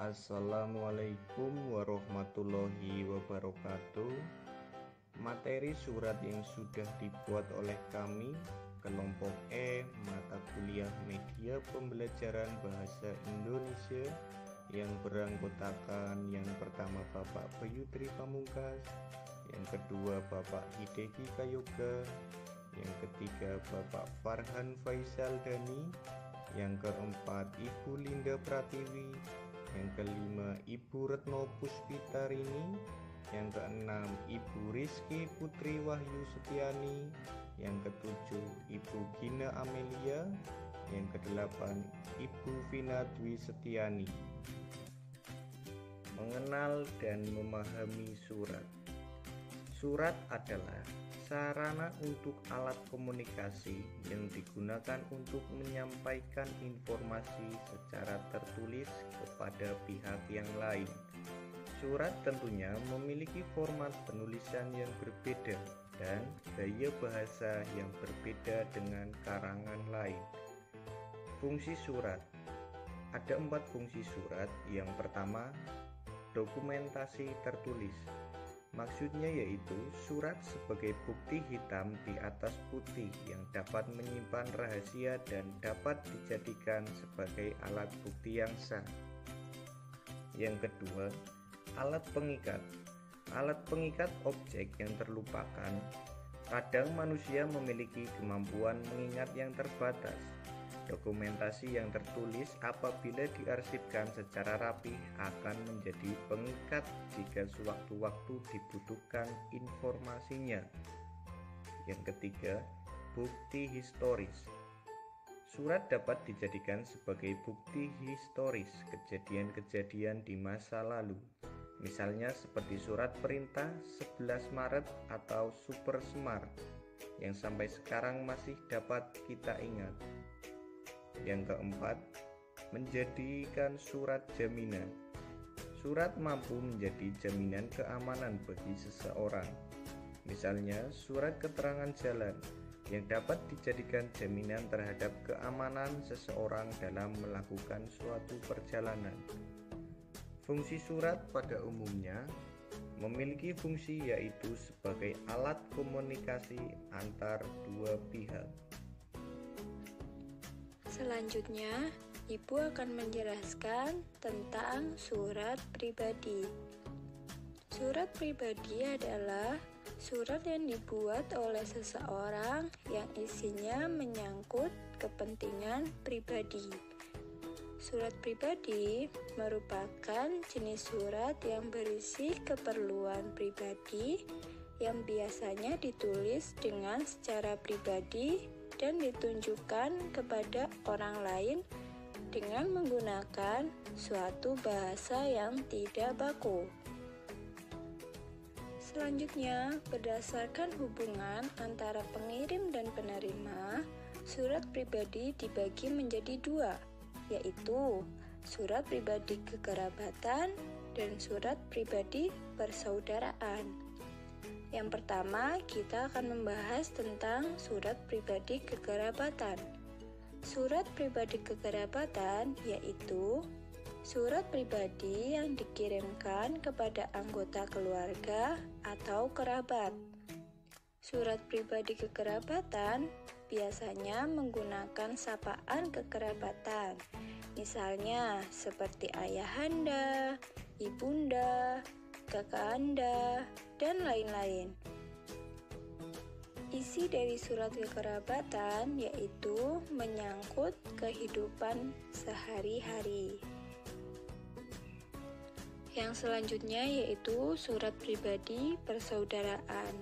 Assalamualaikum warahmatullahi wabarakatuh. Materi surat yang sudah dibuat oleh kami, kelompok E, mata kuliah media pembelajaran bahasa Indonesia, yang beranggotakan yang pertama Bapak Bayu Tri Pamungkas, yang kedua Bapak Hideki Kayoga, yang ketiga Bapak Farhan Faisal Dhani, yang keempat Ibu Linda Pratiwi, yang kelima Ibu Retno Puspitarini, yang keenam Ibu Rizky Putri Wahyu Setiani, yang ketujuh Ibu Gina Amelia, yang kedelapan Ibu Vina Dwi Setiani. Mengenal dan memahami surat. Surat adalah sarana untuk alat komunikasi yang digunakan untuk menyampaikan informasi secara tertulis kepada pihak yang lain. Surat tentunya memiliki format penulisan yang berbeda dan gaya bahasa yang berbeda dengan karangan lain. Fungsi surat. Ada 4 fungsi surat. Yang pertama, dokumentasi tertulis. Maksudnya yaitu surat sebagai bukti hitam di atas putih yang dapat menyimpan rahasia dan dapat dijadikan sebagai alat bukti yang sah. Yang kedua, alat pengikat. Alat pengikat objek yang terlupakan. Kadang manusia memiliki kemampuan mengingat yang terbatas. Dokumentasi yang tertulis apabila diarsipkan secara rapi akan menjadi pengikat jika sewaktu-waktu dibutuhkan informasinya. Yang ketiga, bukti historis. Surat dapat dijadikan sebagai bukti historis kejadian-kejadian di masa lalu. Misalnya seperti surat perintah 11 Maret atau Super Semar yang sampai sekarang masih dapat kita ingat. Yang keempat, menjadikan surat jaminan. Surat mampu menjadi jaminan keamanan bagi seseorang. Misalnya surat keterangan jalan yang dapat dijadikan jaminan terhadap keamanan seseorang dalam melakukan suatu perjalanan. Fungsi surat pada umumnya memiliki fungsi yaitu sebagai alat komunikasi antar dua pihak. Selanjutnya, Ibu akan menjelaskan tentang surat pribadi. Surat pribadi adalah surat yang dibuat oleh seseorang yang isinya menyangkut kepentingan pribadi. Surat pribadi merupakan jenis surat yang berisi keperluan pribadi yang biasanya ditulis dengan secara pribadi dan ditunjukkan kepada orang lain dengan menggunakan suatu bahasa yang tidak baku. Selanjutnya, berdasarkan hubungan antara pengirim dan penerima, surat pribadi dibagi menjadi 2, yaitu surat pribadi kekerabatan dan surat pribadi persaudaraan. Yang pertama, kita akan membahas tentang surat pribadi kekerabatan. Surat pribadi kekerabatan yaitu surat pribadi yang dikirimkan kepada anggota keluarga atau kerabat. Surat pribadi kekerabatan biasanya menggunakan sapaan kekerabatan, misalnya seperti ayahanda, ibunda, kakak Anda, dan lain-lain. Isi dari surat kekerabatan yaitu menyangkut kehidupan sehari-hari. Yang selanjutnya yaitu surat pribadi persaudaraan.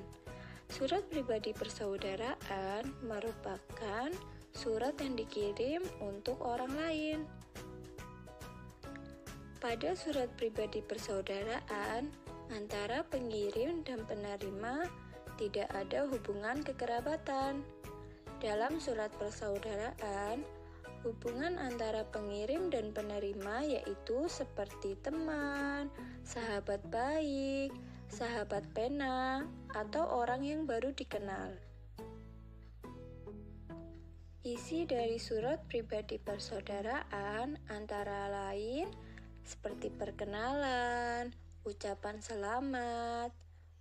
Surat pribadi persaudaraan merupakan surat yang dikirim untuk orang lain. Pada surat pribadi persaudaraan, antara pengirim dan penerima tidak ada hubungan kekerabatan. Dalam surat persaudaraan, hubungan antara pengirim dan penerima yaitu seperti teman, sahabat baik, sahabat pena, atau orang yang baru dikenal. Isi dari surat pribadi persaudaraan antara lain seperti perkenalan, ucapan selamat,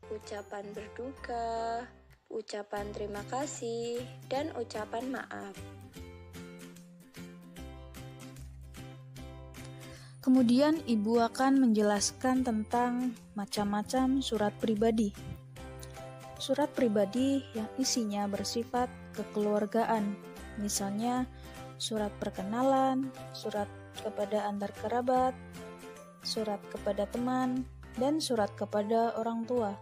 ucapan berduka, ucapan terima kasih, dan ucapan maaf. Kemudian Ibu akan menjelaskan tentang macam-macam surat pribadi. Surat pribadi yang isinya bersifat kekeluargaan, misalnya surat perkenalan, surat kepada antar kerabat, surat kepada teman, dan surat kepada orang tua.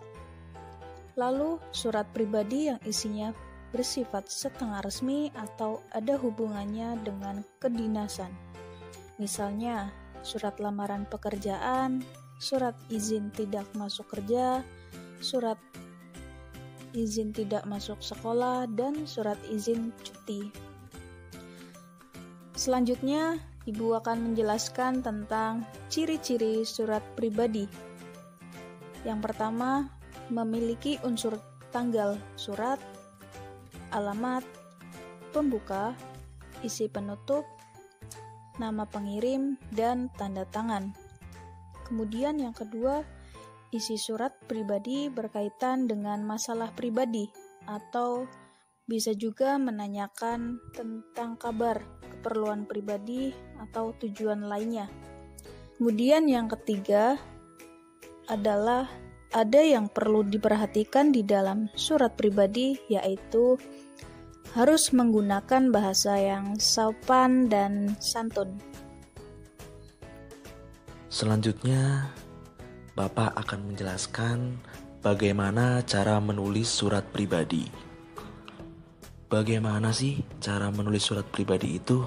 Lalu surat pribadi yang isinya bersifat setengah resmi atau ada hubungannya dengan kedinasan, misalnya surat lamaran pekerjaan, surat izin tidak masuk kerja, surat izin tidak masuk sekolah, dan surat izin cuti. Selanjutnya, Ibu akan menjelaskan tentang ciri-ciri surat pribadi. Yang pertama, memiliki unsur tanggal surat, alamat, pembuka, isi penutup, nama pengirim, dan tanda tangan. Kemudian yang kedua, isi surat pribadi berkaitan dengan masalah pribadi atau bisa juga menanyakan tentang kabar, keperluan pribadi, atau tujuan lainnya. Kemudian yang ketiga adalah ada yang perlu diperhatikan di dalam surat pribadi, yaitu harus menggunakan bahasa yang sopan dan santun. Selanjutnya, Bapak akan menjelaskan bagaimana cara menulis surat pribadi. Bagaimana sih cara menulis surat pribadi itu?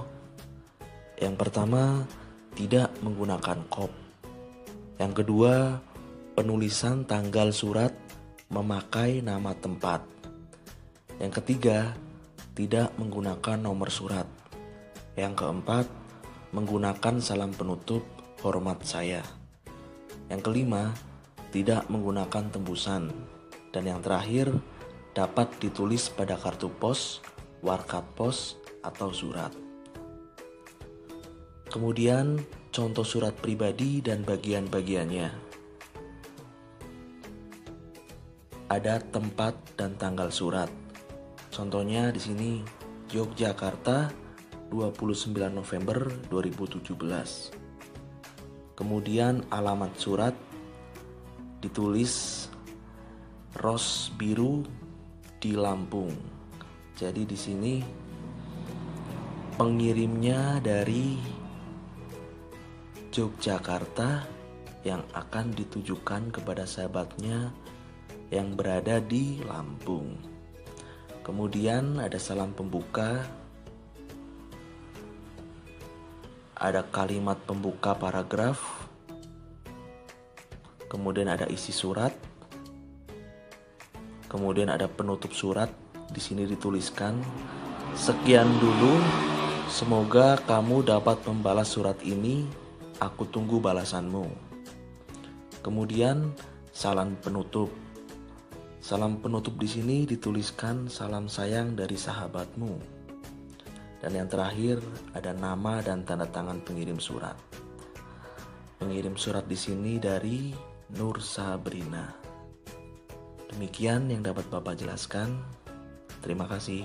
Yang pertama, tidak menggunakan kop. Yang kedua, penulisan tanggal surat memakai nama tempat. Yang ketiga, tidak menggunakan nomor surat. Yang keempat, menggunakan salam penutup hormat saya. Yang kelima, tidak menggunakan tembusan. Dan yang terakhir, dapat ditulis pada kartu pos, warkat pos, atau surat. Kemudian, contoh surat pribadi dan bagian-bagiannya. Ada tempat dan tanggal surat. Contohnya di sini, Yogyakarta, 29 November 2017. Kemudian alamat surat ditulis Ros Biru di Lampung. Jadi di sini pengirimnya dari Yogyakarta yang akan ditujukan kepada sahabatnya yang berada di Lampung. Kemudian ada salam pembuka, ada kalimat pembuka paragraf, kemudian ada isi surat, kemudian ada penutup surat. Di sini dituliskan, sekian dulu, semoga kamu dapat membalas surat ini, aku tunggu balasanmu. Kemudian salam penutup. Salam penutup di sini dituliskan salam sayang dari sahabatmu. Dan yang terakhir ada nama dan tanda tangan pengirim surat. Pengirim surat di sini dari Nur Sabrina. Demikian yang dapat Bapak jelaskan. Terima kasih.